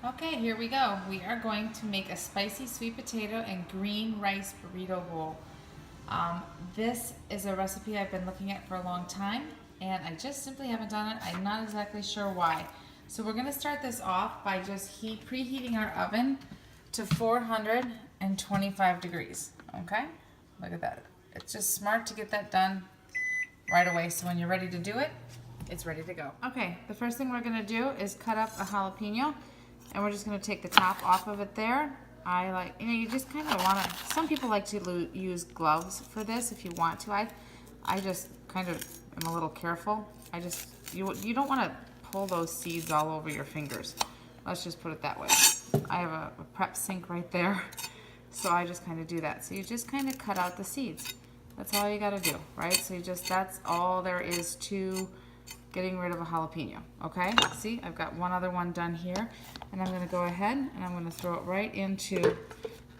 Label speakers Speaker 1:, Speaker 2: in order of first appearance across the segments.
Speaker 1: Okay, here we go. We are going to make a spicy sweet potato and green rice burrito bowl. This is a recipe I've been looking at for a long time, and I just simply haven't done it. I'm not exactly sure why. So we're going to start this off by just preheating our oven to 425 degrees. Okay, look at that. It's just smart to get that done right away, so when you're ready to do it, it's ready to go. Okay, the first thing we're going to do is cut up a jalapeno. And we're just going to take the top off of it there. I like, you just kind of want to, some people like to use gloves for this if you want to. I just kind of am a little careful. You don't want to pull those seeds all over your fingers. Let's just put it that way. I have a prep sink right there, so I just kind of do that. So you just kind of cut out the seeds. That's all you got to do, right? So that's all there is to getting rid of a jalapeno, okay? See, I've got one other one done here, and I'm gonna go ahead and I'm gonna throw it right into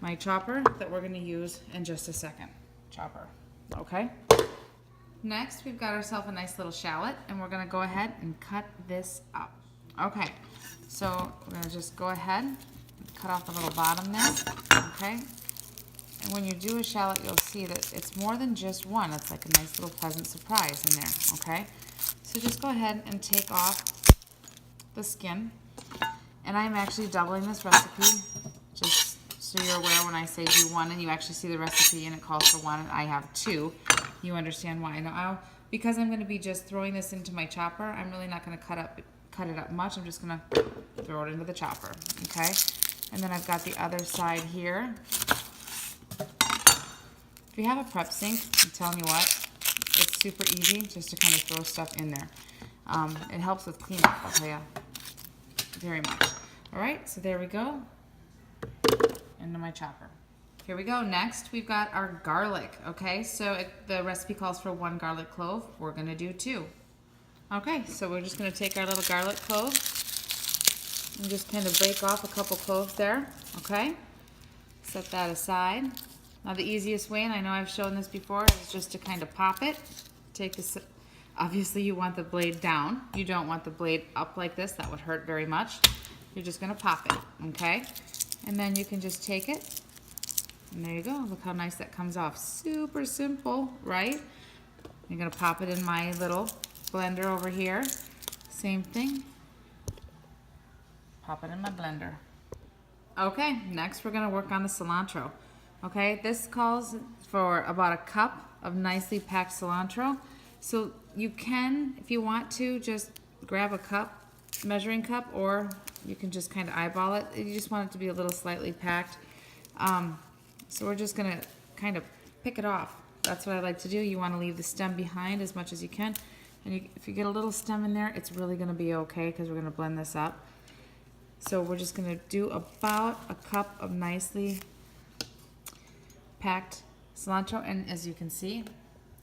Speaker 1: my chopper that we're gonna use in just a second. Chopper, okay? Next, we've got ourselves a nice little shallot, and we're gonna go ahead and cut this up. Okay, so we're gonna just go ahead and cut off the little bottom there, okay? And when you do a shallot, you'll see that it's more than just one. It's like a nice little pleasant surprise in there, okay? So just go ahead and take off the skin. And I'm actually doubling this recipe, just so you're aware when I say do one and you actually see the recipe and it calls for one and I have two, you understand why. Now, because I'm going to be just throwing this into my chopper, I'm really not going to cut it up much. I'm just going to throw it into the chopper, okay? And then I've got the other side here. If you have a prep sink, I'm telling you what, it's super easy just to kind of throw stuff in there. It helps with cleanup, I'll tell you, very much. All right, so there we go, into my chopper. Here we go. Next, we've got our garlic, okay? So the recipe calls for 1 garlic clove. We're gonna do 2. Okay, so we're just gonna take our little garlic clove and just kind of break off a couple cloves there, okay? Set that aside. Now the easiest way, and I know I've shown this before, is just to kind of pop it. Take this, obviously you want the blade down. You don't want the blade up like this, that would hurt very much. You're just gonna pop it, okay? And then you can just take it, and there you go. Look how nice that comes off. Super simple, right? You're gonna pop it in my little blender over here. Same thing. Pop it in my blender. Okay, next we're gonna work on the cilantro. Okay, this calls for about a cup of nicely packed cilantro. So you can, if you want to, just grab a cup, measuring cup, or you can just kind of eyeball it. You just want it to be a little slightly packed. So we're just gonna kind of pick it off. That's what I like to do. You want to leave the stem behind as much as you can. And if you get a little stem in there, it's really gonna be okay because we're gonna blend this up. So we're just gonna do about a cup of nicely packed cilantro, and as you can see,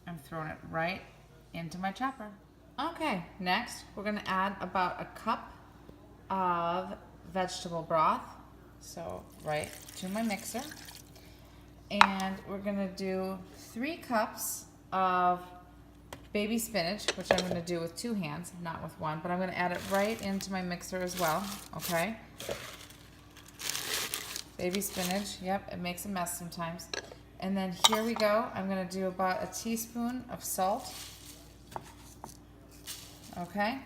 Speaker 1: I'm throwing it right into my chopper. Okay, next we're gonna add about a cup of vegetable broth, so right to my mixer, and we're gonna do 3 cups of baby spinach, which I'm gonna do with 2 hands, not with 1, but I'm gonna add it right into my mixer as well, okay? Baby spinach, yep, it makes a mess sometimes. And then here we go. I'm gonna do about a teaspoon of salt. Okay?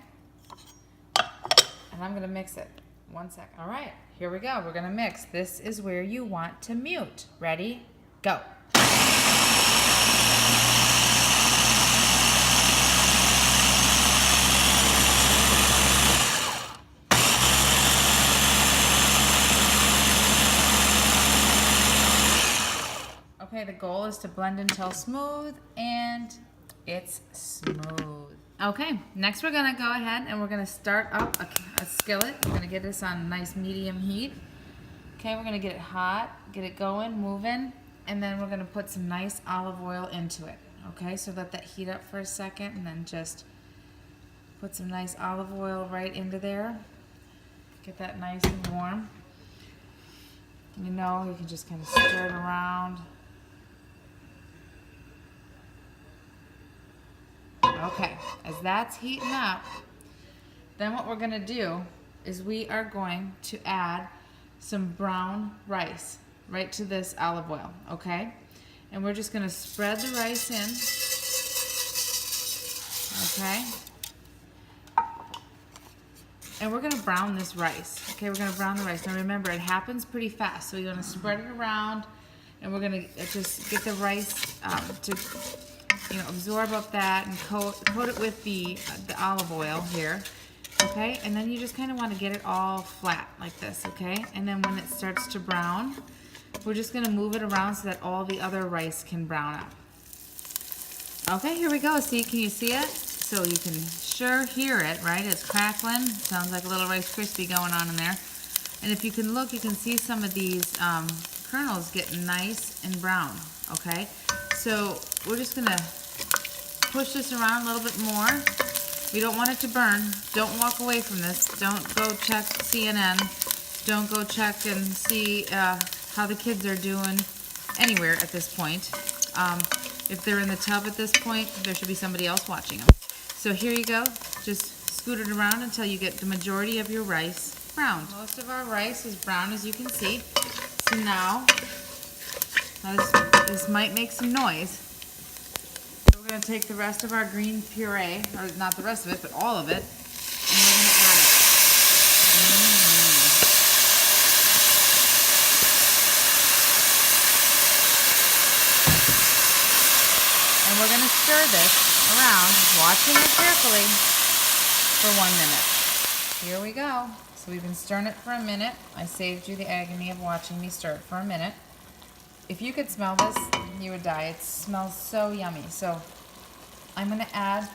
Speaker 1: And I'm gonna mix it. 1 second. All right, here we go. We're gonna mix. This is where you want to mute. Ready? Go. Okay, the goal is to blend until smooth, and it's smooth. Okay, next we're gonna go ahead and we're gonna start up a skillet. We're gonna get this on nice medium heat. Okay, we're gonna get it hot, get it going, moving, and then we're gonna put some nice olive oil into it. Okay, so let that heat up for a second, and then just put some nice olive oil right into there. Get that nice and warm. You know, you can just kind of stir it around. Okay, as that's heating up, then what we're gonna do is we are going to add some brown rice right to this olive oil, okay? And we're just gonna spread the rice in, okay? And we're gonna brown this rice, okay? We're gonna brown the rice. Now remember, it happens pretty fast, so you're gonna spread it around, and we're gonna just get the rice to, you know, absorb up that and coat it with the olive oil here, okay? And then you just kind of want to get it all flat like this, okay? And then when it starts to brown, we're just gonna move it around so that all the other rice can brown up. Okay, here we go. See, can you see it? So you can sure hear it, right? It's crackling. Sounds like a little Rice Krispie going on in there. And if you can look, you can see some of these kernels get nice and brown, okay? So we're just gonna push this around a little bit more. We don't want it to burn. Don't walk away from this. Don't go check CNN. Don't go check and see how the kids are doing anywhere at this point. If they're in the tub at this point, there should be somebody else watching them. So here you go. Just scoot it around until you get the majority of your rice browned. Most of our rice is brown, as you can see. So now this might make some noise. So we're going to take the rest of our green puree, or not the rest of it, but all of it, and we're going to add it. And we're going to stir this around, watching it carefully, for 1 minute. Here we go. So we've been stirring it for a minute. I saved you the agony of watching me stir it for a minute. If you could smell this, you would die. It smells so yummy. So I'm going to add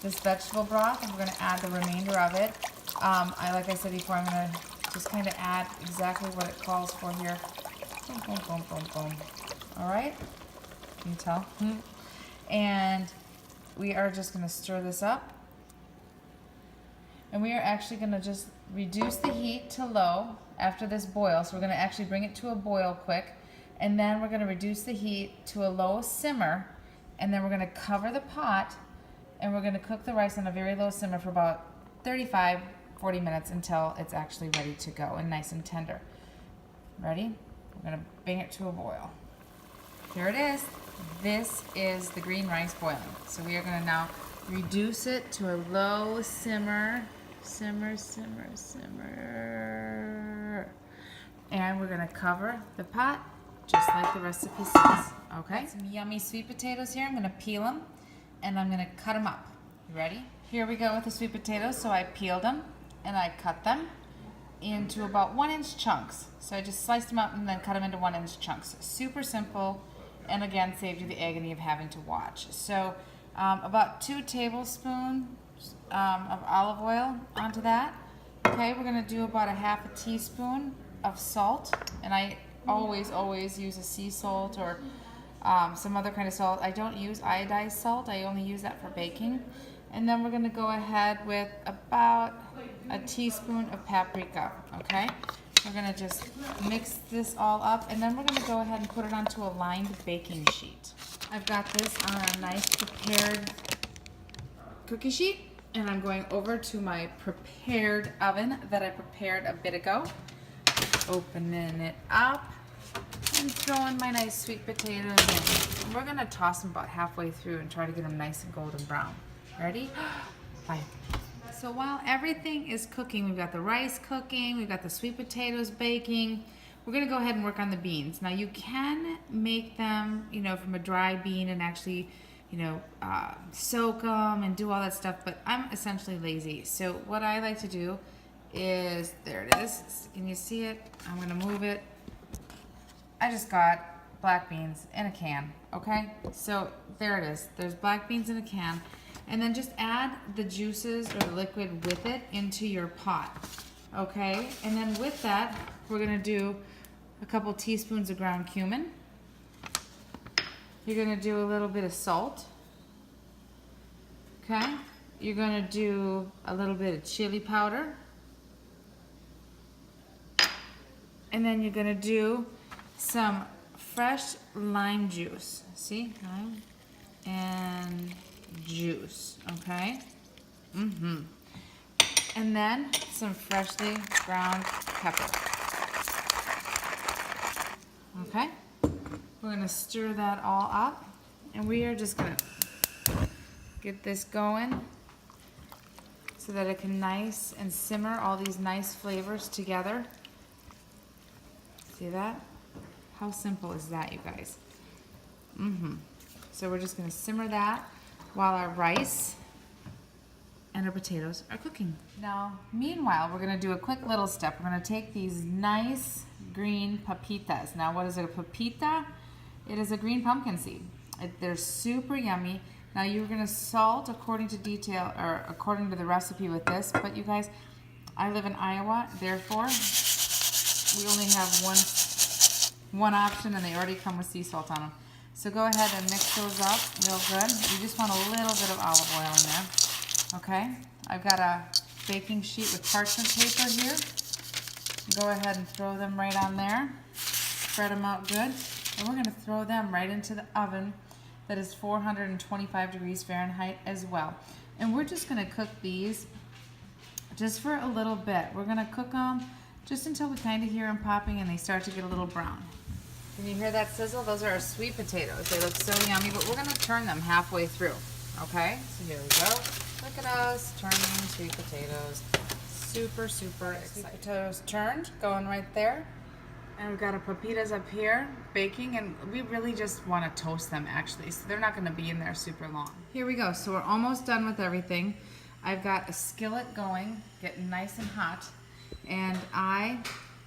Speaker 1: this vegetable broth, and we're going to add the remainder of it. Like I said before, I'm going to just kind of add exactly what it calls for here. Boom, boom, boom, boom, boom. All right? Can you tell? And we are just going to stir this up. And we are actually going to just reduce the heat to low after this boil. So we're going to actually bring it to a boil quick. And then we're going to reduce the heat to a low simmer. And then we're going to cover the pot. And we're going to cook the rice on a very low simmer for about 35, 40 minutes until it's actually ready to go and nice and tender. Ready? We're going to bring it to a boil. Here it is. This is the green rice boiling. So we are going to now reduce it to a low simmer. Simmer, simmer, simmer. And we're going to cover the pot just like the recipe says. Okay? Some yummy sweet potatoes here. I'm going to peel them and I'm going to cut them up. You ready? Here we go with the sweet potatoes. So I peeled them and I cut them into about 1-inch chunks. So I just sliced them up and then cut them into 1-inch chunks. Super simple. And again, saved you the agony of having to watch. So about 2 tablespoons of olive oil onto that. Okay, we're going to do about 1/2 teaspoon of salt. And I always use a sea salt or some other kind of salt. I don't use iodized salt. I only use that for baking. And then we're going to go ahead with about a teaspoon of paprika. Okay. We're going to just mix this all up, and then we're going to go ahead and put it onto a lined baking sheet. I've got this on a nice prepared cookie sheet, and I'm going over to my prepared oven that I prepared a bit ago. Opening it up and throwing my nice sweet potatoes in. And we're going to toss them about halfway through and try to get them nice and golden brown. Ready? Bye. So while everything is cooking, we've got the rice cooking, we've got the sweet potatoes baking, we're going to go ahead and work on the beans. Now you can make them, you know, from a dry bean and actually, you know, soak them and do all that stuff, but I'm essentially lazy. So what I like to do is, there it is. Can you see it? I'm going to move it. I just got black beans in a can, okay? So there it is. There's black beans in a can. And then just add the juices or the liquid with it into your pot, okay? And then with that, we're gonna do a couple teaspoons of ground cumin. You're gonna do a little bit of salt, okay? You're gonna do a little bit of chili powder. And then you're gonna do some fresh lime juice. See, lime and juice, okay? And then some freshly ground pepper. Okay, we're gonna stir that all up, and we are just gonna get this going so that it can nice and simmer all these nice flavors together. See that? How simple is that, you guys? So we're just gonna simmer that while our rice and our potatoes are cooking. Now, meanwhile, we're gonna do a quick little step. We're gonna take these nice green papitas. Now, what is a papita? It is a green pumpkin seed. They're super yummy. Now, you're gonna salt according to detail, or according to the recipe with this, but you guys, I live in Iowa, therefore, we only have one option, and they already come with sea salt on them. So go ahead and mix those up real good. You just want a little bit of olive oil in there. Okay, I've got a baking sheet with parchment paper here. Go ahead and throw them right on there. Spread them out good. And we're gonna throw them right into the oven that is 425 degrees Fahrenheit as well. And we're just gonna cook these just for a little bit. We're gonna cook them just until we kind of hear them popping and they start to get a little brown. Can you hear that sizzle? Those are our sweet potatoes. They look so yummy, but we're gonna turn them halfway through. Okay, so here we go. Look at us turning sweet potatoes. Super, super excited. Sweet potatoes turned, going right there. And we've got our papitas up here baking, and we really just want to toast them actually, so they're not going to be in there super long. Here we go. So we're almost done with everything. I've got a skillet going, getting nice and hot, and I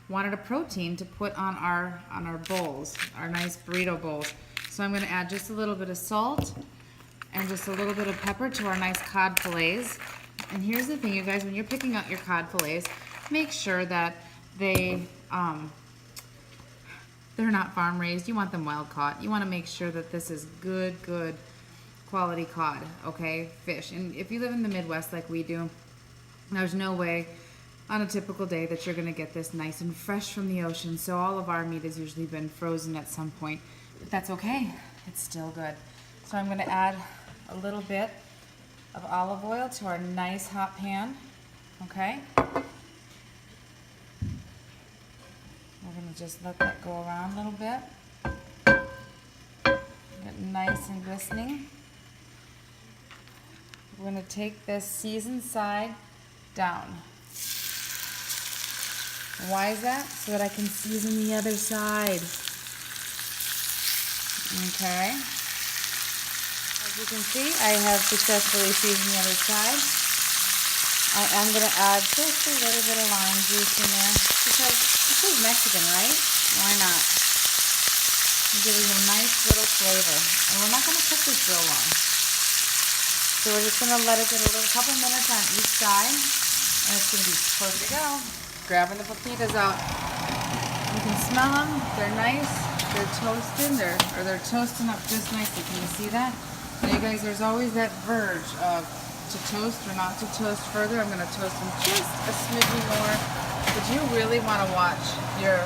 Speaker 1: wanted a protein to put on our bowls, our nice burrito bowls. So I'm going to add just a little bit of salt and just a little bit of pepper to our nice cod fillets. And here's the thing, you guys, when you're picking out your cod fillets, make sure that they're not farm raised. You want them wild caught. You want to make sure that this is good quality cod, okay, fish. And if you live in the Midwest like we do, there's no way on a typical day that you're going to get this nice and fresh from the ocean. So all of our meat has usually been frozen at some point, but that's okay. It's still good. So I'm going to add a little bit of olive oil to our nice hot pan, okay? We're going to just let that go around a little bit. Get nice and glistening. We're going to take this seasoned side down. Why is that? So that I can season the other side. Okay. As you can see, I have successfully seasoned the other side. I am going to add just a little bit of lime juice in there because this is Mexican, right? Why not? I'm giving it a nice little flavor. And we're not going to cook this real long. So we're just going to let it get a couple minutes on each side, and it's going to be perfect to go. Grabbing the papitas out. You can smell them. They're nice. They're toasted. They're toasting up just nicely. Can you see that? Now, you guys, there's always that verge of to toast or not to toast further. I'm going to toast them just a smidgen more. But you really want to watch your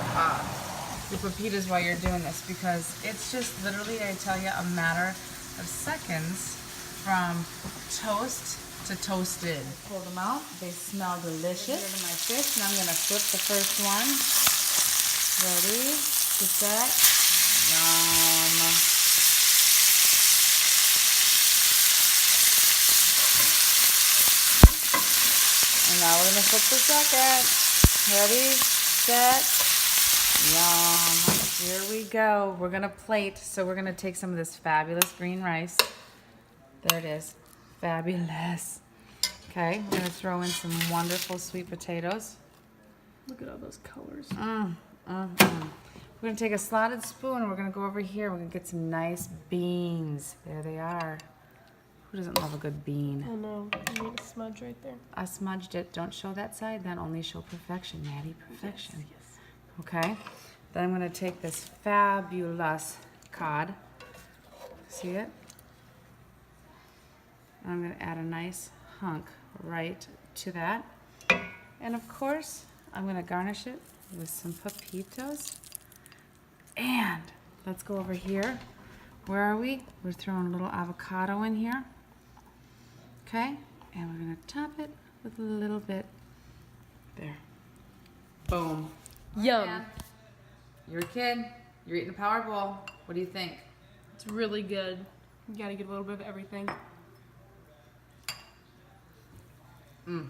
Speaker 1: papitas while you're doing this, because it's just literally, I tell you, a matter of seconds from toast to toasted. Pull them out. They smell delicious. Get rid of my fish. Now I'm going to flip the first one. Ready? Get that. Yum. And now we're going to flip the second. Ready? Set. Yum. Here we go. We're going to plate. So we're going to take some of this fabulous green rice. There it is. Fabulous. Okay, we're going to throw in some wonderful sweet potatoes.
Speaker 2: Look at all those colors.
Speaker 1: We're going to take a slotted spoon and we're going to go over here. We're going to get some nice beans. There they are. Who doesn't love a good bean?
Speaker 2: I know. You need a smudge right there.
Speaker 1: I smudged it. Don't show that side. Then only show perfection, Maddie. Perfection.
Speaker 2: Yes.
Speaker 1: Okay. Then I'm going to take this fabulous cod. See it? I'm going to add a nice hunk right to that. And of course, I'm going to garnish it with some papitos. And let's go over here. Where are we? We're throwing a little avocado in here. Okay? And we're going to top it
Speaker 3: with a little bit. There. Boom.
Speaker 2: Yum.
Speaker 1: Man, you're a kid. You're eating a power bowl. What do you think?
Speaker 2: It's really good. You gotta get a little bit of everything.
Speaker 3: Mmm.